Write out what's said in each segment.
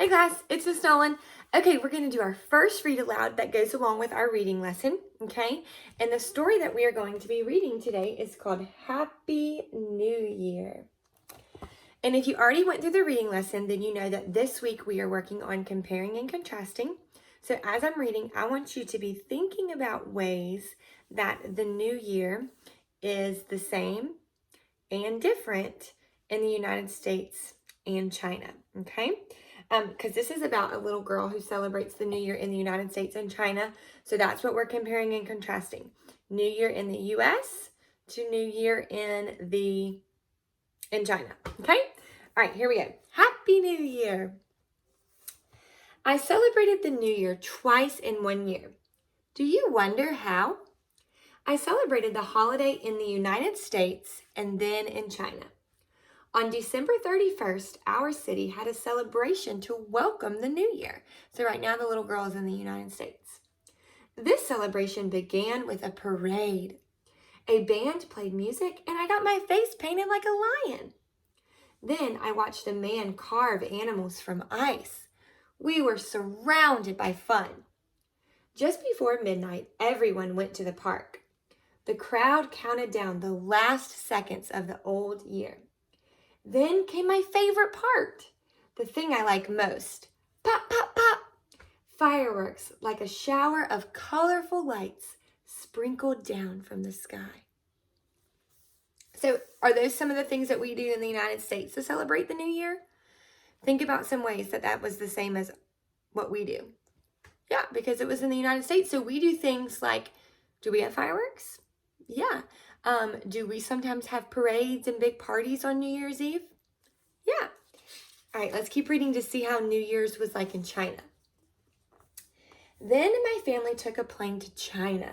Hey guys, it's Miss Nolan. Okay, we're going to do our first read aloud that goes along with our reading lesson, okay? And the story that we are going to be reading today is called Happy New Year. And if you already went through the reading lesson, then you know that this week we are working on comparing and contrasting. So as I'm reading, I want you to be thinking about ways that the new year is the same and different in the United States and China, okay? Because this is about a little girl who celebrates the New Year in the United States and China. So that's what we're comparing and contrasting. New Year in the US to New Year in China. Okay? All right, here we go. Happy New Year. I celebrated the New Year twice in 1 year. Do you wonder how? I celebrated the holiday in the United States and then in China. On December 31st, our city had a celebration to welcome the new year. So right now the little girl is in the United States. This celebration began with a parade. A band played music and I got my face painted like a lion. Then I watched a man carve animals from ice. We were surrounded by fun. Just before midnight, everyone went to the park. The crowd counted down the last seconds of the old year. Then came my favorite part, the thing I like most. Pop, pop, pop. Fireworks like a shower of colorful lights sprinkled down from the sky. So are those some of the things that we do in the United States to celebrate the new year? Think about some ways that was the same as what we do. Yeah, because it was in the United States. So we do things like, do we have fireworks? Yeah. Do we sometimes have parades and big parties on New Year's Eve? Yeah. All right, let's keep reading to see how New Year's was like in China. Then my family took a plane to China.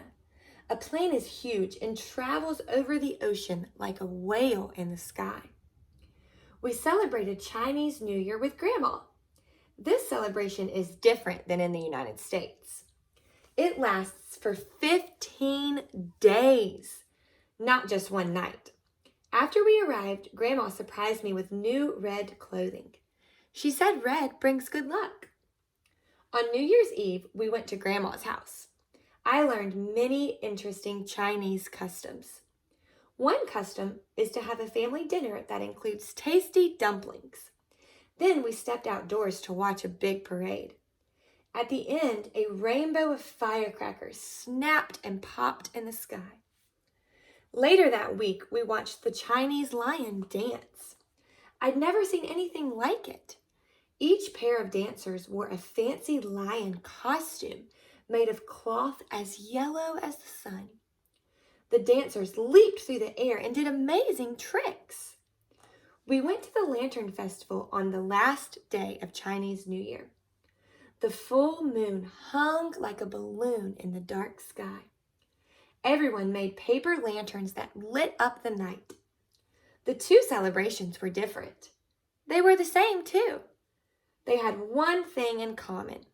A plane is huge and travels over the ocean like a whale in the sky. We celebrated Chinese New Year with Grandma. This celebration is different than in the United States. It lasts for 15 days. Not just one night. After we arrived, Grandma surprised me with new red clothing. She said red brings good luck. On New Year's Eve, we went to Grandma's house. I learned many interesting Chinese customs. One custom is to have a family dinner that includes tasty dumplings. Then we stepped outdoors to watch a big parade. At the end, a rainbow of firecrackers snapped and popped in the sky. Later that week, we watched the Chinese lion dance. I'd never seen anything like it. Each pair of dancers wore a fancy lion costume made of cloth as yellow as the sun. The dancers leaped through the air and did amazing tricks. We went to the Lantern Festival on the last day of Chinese New Year. The full moon hung like a balloon in the dark sky. Everyone made paper lanterns that lit up the night. The two celebrations were different. They were the same too. They had one thing in common.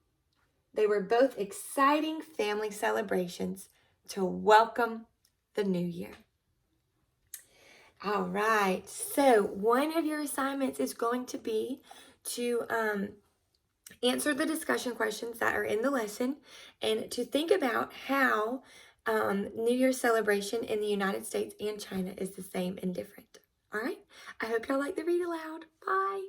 They were both exciting family celebrations to welcome the new year. All right, so one of your assignments is going to be to answer the discussion questions that are in the lesson and to think about how New Year's celebration in the United States and China is the same and different. All right, I hope y'all like the read aloud. Bye.